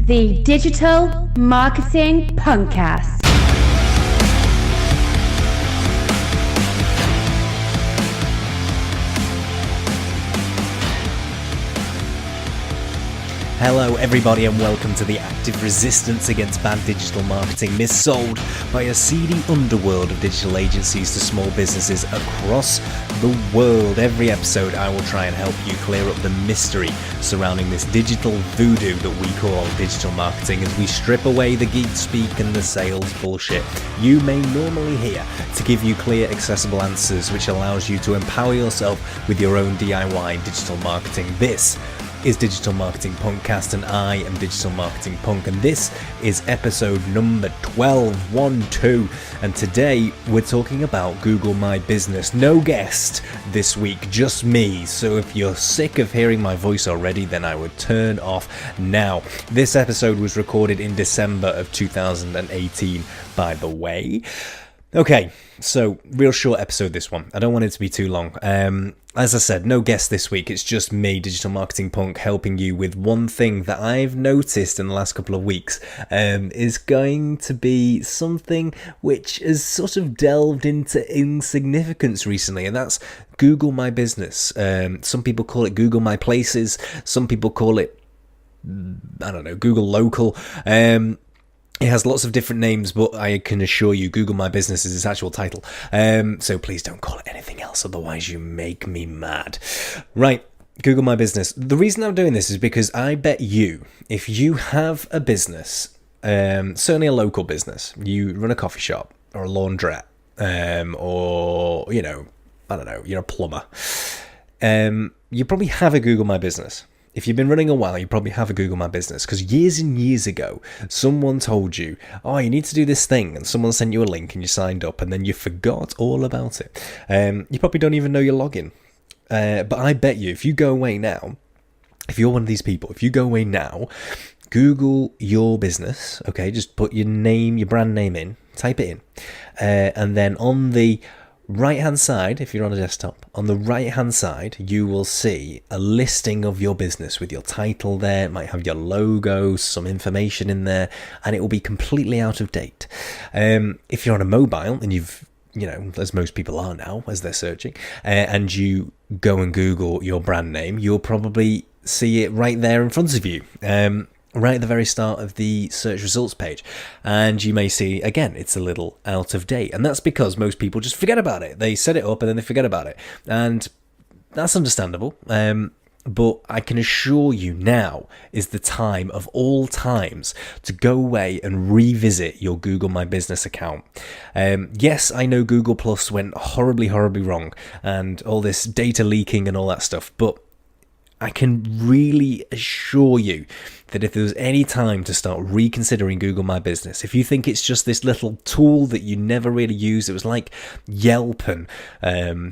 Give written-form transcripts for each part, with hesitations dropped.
the Digital Marketing Punkcast. Hello everybody and welcome to the active resistance against bad digital marketing missold by a seedy underworld of digital agencies to small businesses across the world. Every episode I will try and help you clear up the mystery surrounding this digital voodoo that we call digital marketing as we strip away the geek speak and the sales bullshit you may normally hear to give you clear, accessible answers which allows you to empower yourself with your own DIY digital marketing. This is Digital Marketing Punkcast and I am Digital Marketing Punk, and this is episode number 12, and today we're talking about Google My Business. No guest this week, just me, so if you're sick of hearing my voice already, then I would turn off now. This episode was recorded in December of 2018, by the way. Okay, so real short episode this one. I don't want it to be too long. As I said, no guest this week. It's just me, Digital Marketing Punk, helping you with one thing that I've noticed in the last couple of weeks is going to be something which has sort of delved into insignificance recently, and that's Google My Business. Some people call it Google My Places. Some people call it, I don't know, Google Local. It has lots of different names, but I can assure you Google My Business is its actual title. So please don't call it anything else, otherwise you make me mad. Right, Google My Business. The reason I'm doing this is because I bet you, if you have a business, certainly a local business, you run a coffee shop or a laundrette, or, you know, I don't know, you're a plumber, you probably have a Google My Business. If you've been running a while, you probably have a Google My Business, because years and years ago, someone told you, oh, you need to do this thing, and someone sent you a link and you signed up, and then you forgot all about it. You probably don't even know your login. But I bet you, if you go away now, if you're one of these people, if you go away now, Google your business, okay, just put your name, your brand name in, type it in, and then on the right-hand side, if you're on a desktop, on the right-hand side, you will see a listing of your business with your title there. It might have your logo, some information in there, and it will be completely out of date. If you're on a mobile and you've, you know, as most people are now, as they're searching, and you go and Google your brand name, you'll probably see it right there in front of you. Right at the very start of the search results page, and you may see, again, it's a little out of date, and that's because most people just forget about it. They set it up and then they forget about it, and that's understandable, but I can assure you now is the time of all times to go away and revisit your Google My Business account. Yes, I know Google Plus went horribly wrong, and all this data leaking and all that stuff, but I can really assure you that if there was any time to start reconsidering Google My Business, if you think it's just this little tool that you never really use, it was like Yelp and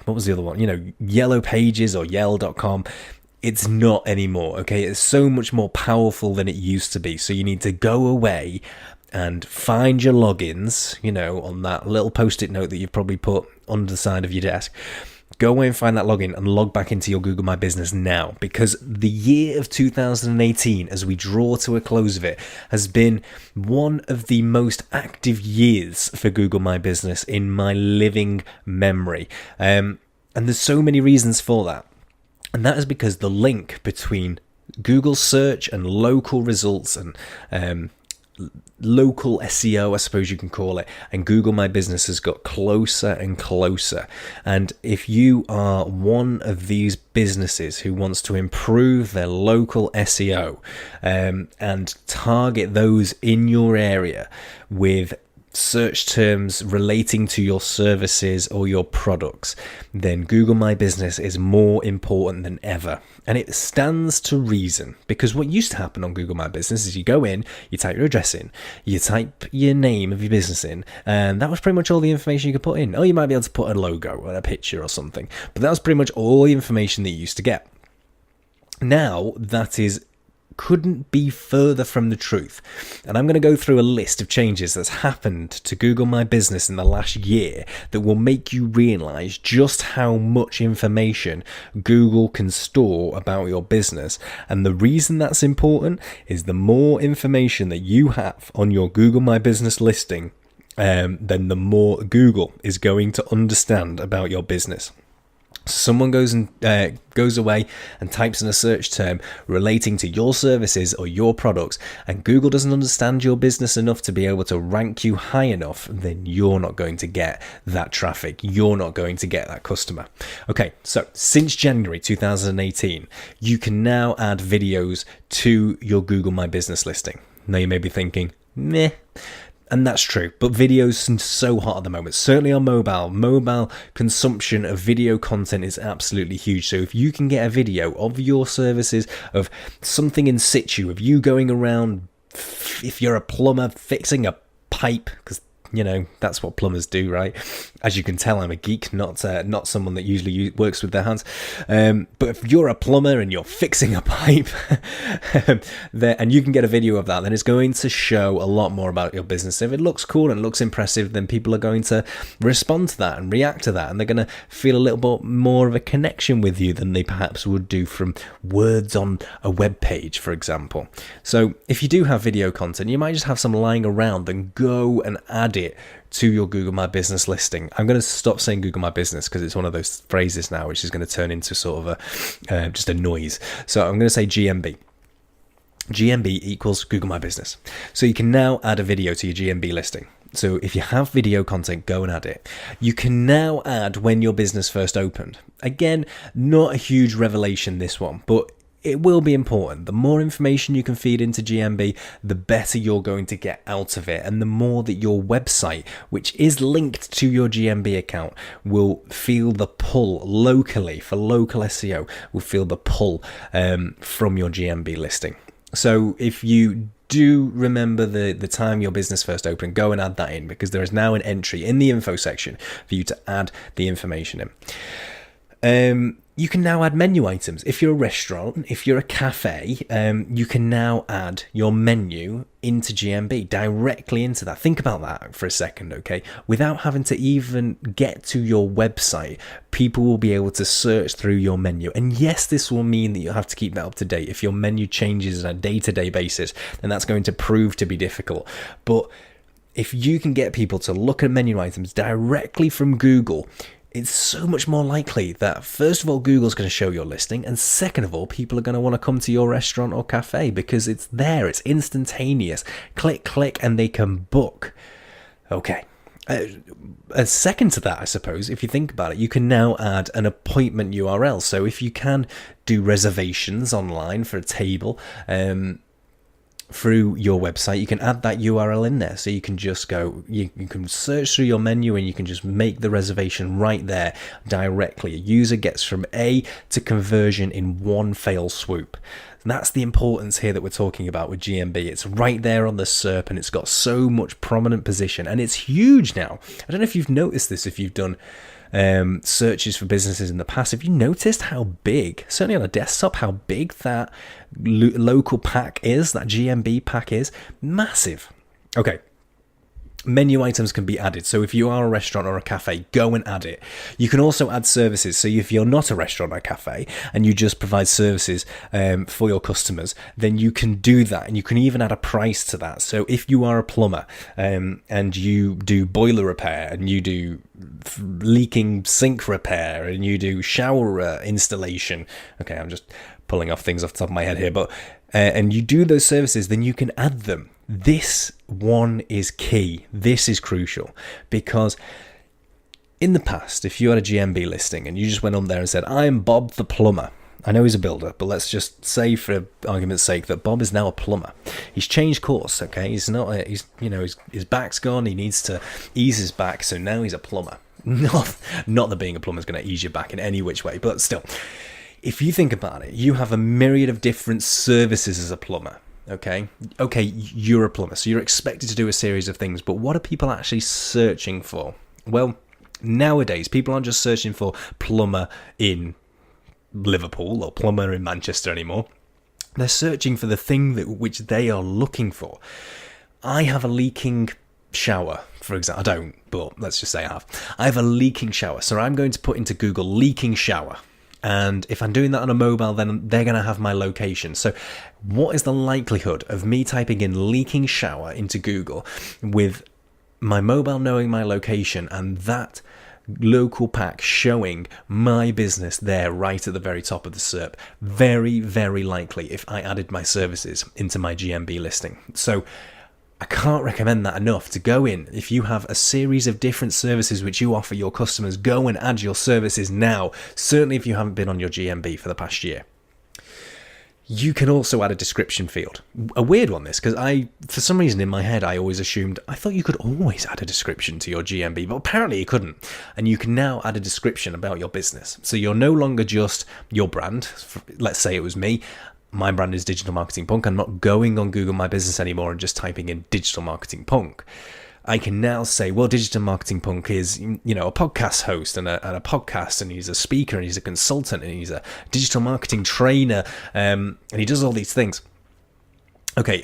what was the other one? You know, Yellow Pages or Yell.com. It's not anymore, okay? It's so much more powerful than it used to be. So you need to go away and find your logins, you know, on that little post-it note that you've probably put under the side of your desk. Go away and find that login and log back into your Google My Business now, because the year of 2018, as we draw to a close of it, has been one of the most active years for Google My Business in my living memory. And there's so many reasons for that. And that is because the link between Google search and local results and local SEO, I suppose you can call it, and Google My Business has got closer and closer. And if you are one of these businesses who wants to improve their local SEO and target those in your area with search terms relating to your services or your products, then Google My Business is more important than ever. And it stands to reason, because what used to happen on Google My Business is you go in, you type your address in, you type your name of your business in, and that was pretty much all the information you could put in. Oh, you might be able to put a logo or a picture or something, but that was pretty much all the information that you used to get. Now that is couldn't be further from the truth. And I'm going to go through a list of changes that's happened to Google My Business in the last year that will make you realize just how much information Google can store about your business. And the reason that's important is the more information that you have on your Google My Business listing, then the more Google is going to understand about your business. Someone goes away and types in a search term relating to your services or your products, and Google doesn't understand your business enough to be able to rank you high enough, then you're not going to get that traffic. You're not going to get that customer. Okay, so since January 2018, you can now add videos to your Google My Business listing. Now you may be thinking, meh. And that's true, but videos are so hot at the moment, certainly on mobile consumption of video content is absolutely huge. So if you can get a video of your services, of something in situ, of you going around, if you're a plumber, fixing a pipe, because that's what plumbers do, right? As you can tell, I'm a geek, not someone that usually works with their hands. But if you're a plumber and you're fixing a pipe, and you can get a video of that, then it's going to show a lot more about your business. If it looks cool and looks impressive, then people are going to respond to that and react to that, and they're going to feel a little bit more of a connection with you than they perhaps would do from words on a web page, for example. So if you do have video content, you might just have some lying around, then go and add it to your Google My Business listing. I'm going to stop saying Google My Business because it's one of those phrases now which is going to turn into sort of just a noise. So I'm going to say GMB. GMB equals Google My Business. So you can now add a video to your GMB listing. So if you have video content, go and add it. You can now add when your business first opened. Again, not a huge revelation, this one, but it will be important. The more information you can feed into GMB, the better you're going to get out of it. And the more that your website, which is linked to your GMB account, will feel the pull locally, for local SEO, will feel the pull from your GMB listing. So if you do remember the time your business first opened, go and add that in, because there is now an entry in the info section for you to add the information in. You can now add menu items. If you're a restaurant, if you're a cafe, you can now add your menu into GMB, directly into that. Think about that for a second, okay? Without having to even get to your website, people will be able to search through your menu. And yes, this will mean that you'll have to keep that up to date. If your menu changes on a day-to-day basis, then that's going to prove to be difficult. But if you can get people to look at menu items directly from Google, it's so much more likely that, first of all, Google's going to show your listing, and second of all, people are going to want to come to your restaurant or cafe because it's there, it's instantaneous. Click, and they can book. Okay. A second to that, I suppose, if you think about it, you can now add an appointment URL. So if you can do reservations online for a table, through your website, you can add that URL in there. So you can just go, you can search through your menu and you can just make the reservation right there directly. A user gets from A to conversion in one fell swoop. And that's the importance here that we're talking about with GMB. It's right there on the SERP and it's got so much prominent position, and it's huge now. I don't know if you've noticed this, if you've done searches for businesses in the past. Have you noticed how big, certainly on a desktop, how big that local pack is, that GMB pack is? Massive. Okay. Menu items can be added. So if you are a restaurant or a cafe, go and add it. You can also add services. So if you're not a restaurant or a cafe and you just provide services for your customers, then you can do that. And you can even add a price to that. So if you are a plumber and you do boiler repair and you do leaking sink repair and you do shower installation. Okay, I'm just pulling off things off the top of my head here, but and you do those services, then you can add them. This one is key. This is crucial, because in the past, if you had a GMB listing and you just went on there and said, I'm Bob the plumber. I know he's a builder, but let's just say, for argument's sake, that Bob is now a plumber. He's changed course, okay? He's not. His back's gone. He needs to ease his back, so now he's a plumber. Not that being a plumber is going to ease your back in any which way, but still, if you think about it, you have a myriad of different services as a plumber. Okay, you're a plumber, so you're expected to do a series of things, but what are people actually searching for? Well, nowadays, people aren't just searching for plumber in Liverpool or plumber in Manchester anymore. They're searching for the thing which they are looking for. I have a leaking shower, for example. I don't, but let's just say I have. I have a leaking shower. So I'm going to put into Google leaking shower. And if I'm doing that on a mobile, then they're going to have my location. So what is the likelihood of me typing in leaking shower into Google with my mobile knowing my location and that local pack showing my business there right at the very top of the SERP? Very, very likely if I added my services into my GMB listing. So I can't recommend that enough. To go in, if you have a series of different services which you offer your customers, go and add your services now. Certainly if you haven't been on your GMB for the past year. You can also add a description field. A weird one, this, because for some reason in my head, I always assumed, I thought you could always add a description to your GMB, but apparently you couldn't. And you can now add a description about your business. So you're no longer just your brand. Let's say it was me. My brand is Digital Marketing Punk. I'm not going on Google My Business anymore and just typing in Digital Marketing Punk. I can now say, well, Digital Marketing Punk is, a podcast host and a podcast, and he's a speaker, and he's a consultant, and he's a digital marketing trainer, and he does all these things. Okay,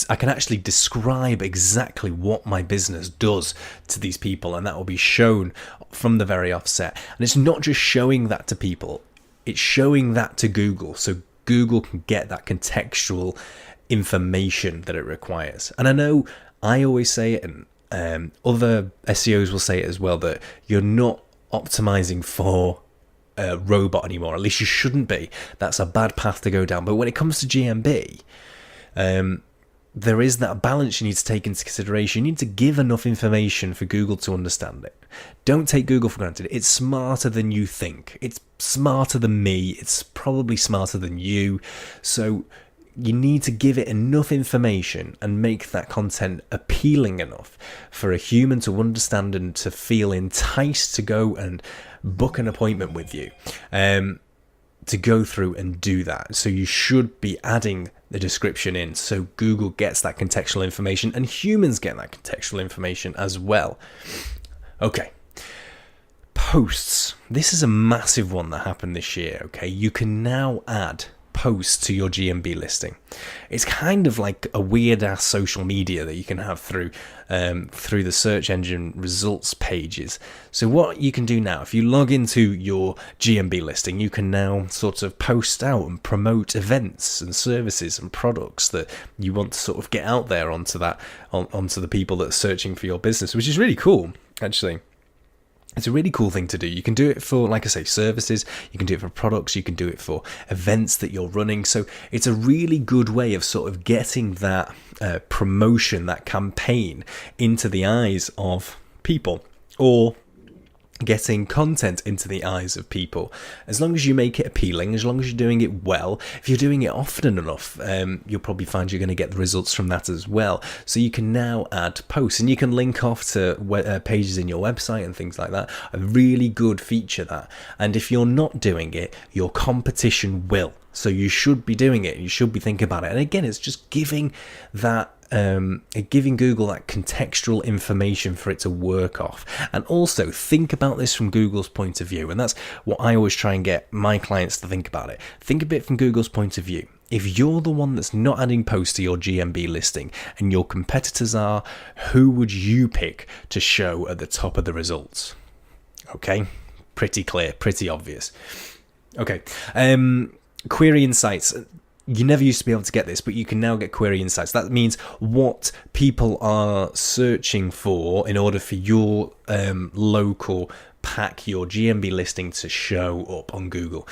I can actually describe exactly what my business does to these people, and that will be shown from the very offset. And it's not just showing that to people, it's showing that to Google, so Google can get that contextual information that it requires. And I know I always say it, and other SEOs will say it as well, that you're not optimizing for a robot anymore. At least you shouldn't be. That's a bad path to go down. But when it comes to GMB, there is that balance you need to take into consideration. You need to give enough information for Google to understand it. Don't take Google for granted. It's smarter than you think. It's smarter than me. It's probably smarter than you. So you need to give it enough information and make that content appealing enough for a human to understand and to feel enticed to go and book an appointment with you, to go through and do that. So you should be adding the description in so Google gets that contextual information and humans get that contextual information as well. Okay. Posts. This is a massive one that happened this year. Okay. You can now add posts to your GMB listing. It's kind of like a weird ass social media that you can have through the search engine results pages. So what you can do now, if you log into your GMB listing, you can now sort of post out and promote events and services and products that you want to sort of get out there onto the people that are searching for your business, which is really cool, actually. It's a really cool thing to do. You can do it for, like I say, services. You can do it for products. You can do it for events that you're running. So it's a really good way of sort of getting that promotion, that campaign into the eyes of people, or getting content into the eyes of people. As long as you make it appealing, as long as you're doing it well, if you're doing it often enough, you'll probably find you're going to get the results from that as well. So you can now add posts, and you can link off to pages in your website and things like that. A really good feature, that. And if you're not doing it, your competition will. So you should be doing it. You should be thinking about it. And again, it's just giving that giving Google that contextual information for it to work off. And also think about this from Google's point of view. And that's what I always try and get my clients to think about it. Think a bit from Google's point of view. If you're the one that's not adding posts to your GMB listing and your competitors are, who would you pick to show at the top of the results? Okay, pretty clear, pretty obvious. Okay, query insights. You never used to be able to get this, but you can now get query insights. That means what people are searching for in order for your local pack, your GMB listing, to show up on Google.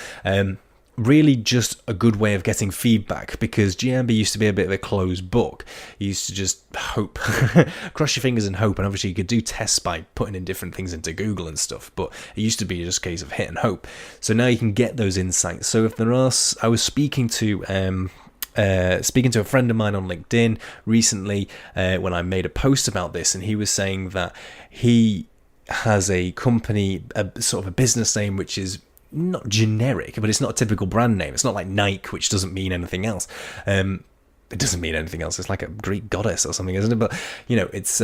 Really just a good way of getting feedback, because GMB used to be a bit of a closed book. You used to just hope, cross your fingers and hope, and obviously you could do tests by putting in different things into Google and stuff, but it used to be just a case of hit and hope. So now you can get those insights. So if there are, I was speaking to a friend of mine on LinkedIn recently when I made a post about this, and he was saying that he has a company, a sort of a business name which is not generic, but it's not a typical brand name. It's not like Nike, which doesn't mean anything else. It doesn't mean anything else. It's like a Greek goddess or something, isn't it? But it's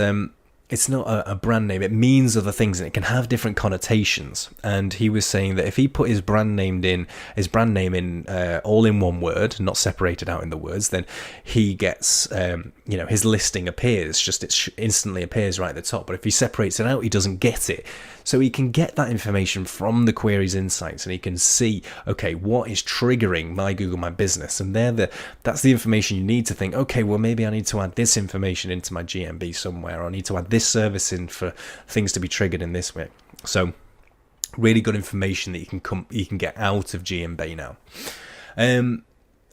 a brand name. It means other things, and it can have different connotations. And he was saying that if he put his brand name in all in one word, not separated out in the words, then he gets his listing appears, it instantly appears right at the top. But if he separates it out, he doesn't get it. So he can get that information from the queries insights, and he can see, okay, what is triggering my Google My Business, and that's the information you need to think, okay, well, maybe I need to add this information into my GMB somewhere, or I need to add this service in for things to be triggered in this way. So really good information that you can get out of GMB now.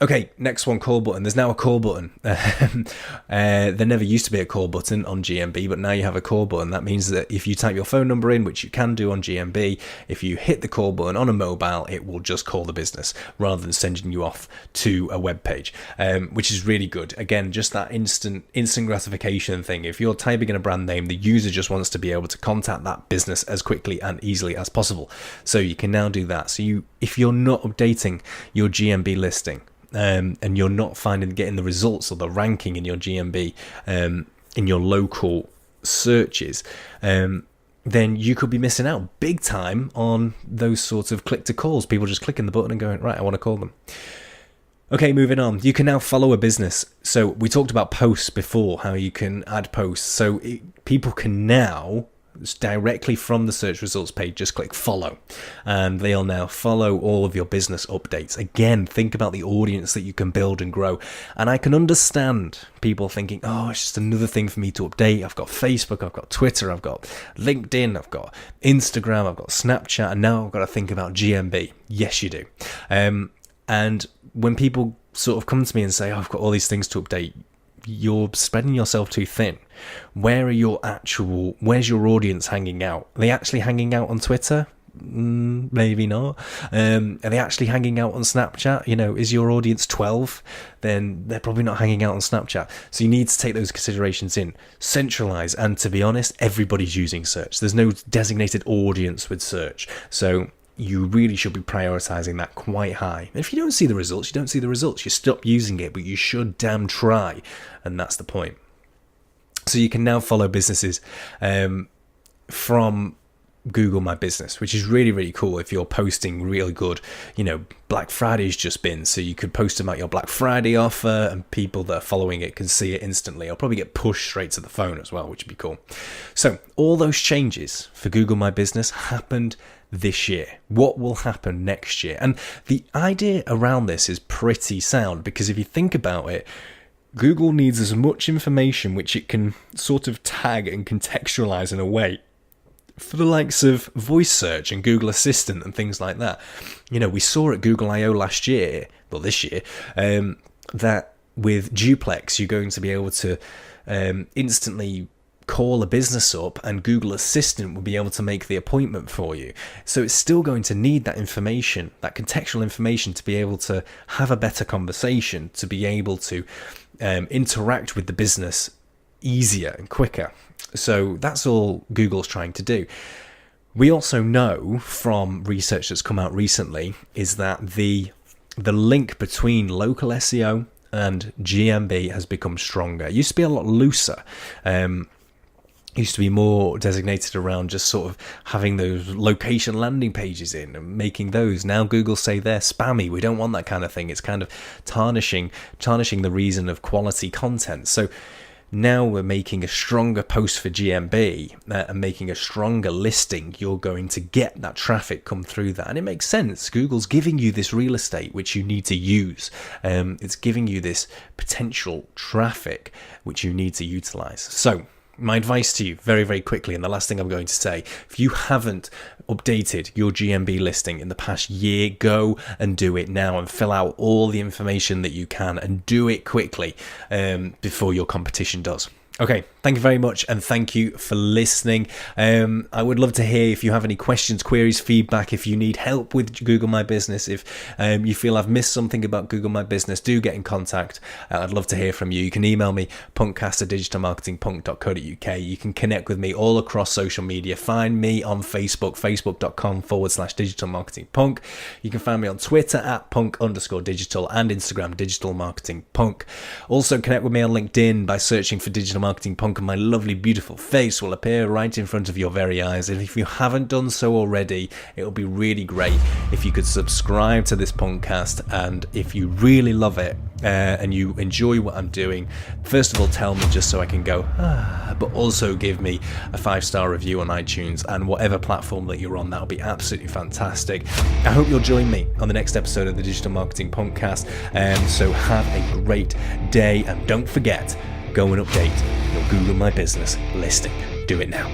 Okay, next one, call button. There's now a call button. There never used to be a call button on GMB, but now you have a call button. That means that if you type your phone number in, which you can do on GMB, if you hit the call button on a mobile, it will just call the business rather than sending you off to a web page, which is really good. Again, just that instant gratification thing. If you're typing in a brand name, the user just wants to be able to contact that business as quickly and easily as possible. So you can now do that. So if you're not updating your GMB listing, and you're not getting the results or the ranking in your GMB in your local searches, then you could be missing out big time on those sorts of click to calls. People just clicking the button and going, right, I want to call them. Okay, moving on. You can now follow a business. So we talked about posts before, how you can add posts. So people can now, directly from the search results page, just click follow, and they'll now follow all of your business updates. Again, think about the audience that you can build and grow. And I can understand people thinking, oh, it's just another thing for me to update. I've got Facebook, I've got Twitter, I've got LinkedIn, I've got Instagram, I've got Snapchat, and now I've got to think about GMB. Yes, you do. And when people sort of come to me and say, oh, I've got all these things to update, you're spreading yourself too thin. Where's your audience hanging out? Are they actually hanging out on Twitter? Maybe not. Are they actually hanging out on Snapchat? Is your audience 12? Then they're probably not hanging out on Snapchat. So you need to take those considerations in. Centralize. And to be honest, everybody's using search. There's no designated audience with search. So you really should be prioritizing that quite high. And if you don't see the results, you don't see the results. You stop using it, but you should damn try. And that's the point. So you can now follow businesses from Google My Business, which is really, really cool if you're posting really good. Black Friday's just been, so you could post about your Black Friday offer, and people that are following it can see it instantly. I'll probably get pushed straight to the phone as well, which would be cool. So all those changes for Google My Business happened this year. What will happen next year? And the idea around this is pretty sound, because if you think about it, Google needs as much information which it can sort of tag and contextualize in a way for the likes of voice search and Google Assistant and things like that. We saw at Google I/O this year, that with Duplex, you're going to be able to instantly call a business up, and Google Assistant will be able to make the appointment for you. So it's still going to need that information, that contextual information, to be able to have a better conversation, to be able to interact with the business easier and quicker. So that's all Google's trying to do. We also know from research that's come out recently is that the link between local SEO and GMB has become stronger. It used to be a lot looser. Used to be more designated around just sort of having those location landing pages in and making those. Now Google say they're spammy. We don't want that kind of thing. It's kind of tarnishing the reason of quality content. So now we're making a stronger post for GMB and making a stronger listing. You're going to get that traffic come through that. And it makes sense. Google's giving you this real estate, which you need to use. It's giving you this potential traffic, which you need to utilize. So my advice to you very, very quickly, and the last thing I'm going to say, if you haven't updated your GMB listing in the past year, go and do it now and fill out all the information that you can, and do it quickly before your competition does. Okay, thank you very much, and thank you for listening. I would love to hear if you have any questions, queries, feedback, if you need help with Google My Business, if you feel I've missed something about Google My Business, do get in contact. I'd love to hear from you. You can email me, punkcast@digitalmarketingpunk.co.uk. You can connect with me all across social media. Find me on Facebook, facebook.com/digitalmarketingpunk. You can find me on Twitter @punk_digital and Instagram, Digital Marketing Punk. Also connect with me on LinkedIn by searching for Digital Marketing Marketing Punk and my lovely, beautiful face will appear right in front of your very eyes. And if you haven't done so already, it would be really great if you could subscribe to this podcast. And if you really love it and you enjoy what I'm doing, first of all, tell me just so I can go, but also give me a 5-star review on iTunes and whatever platform that you're on. That'll be absolutely fantastic. I hope you'll join me on the next episode of the Digital Marketing Punkcast. So have a great day, and don't forget, go and update your Google My Business listing. Do it now.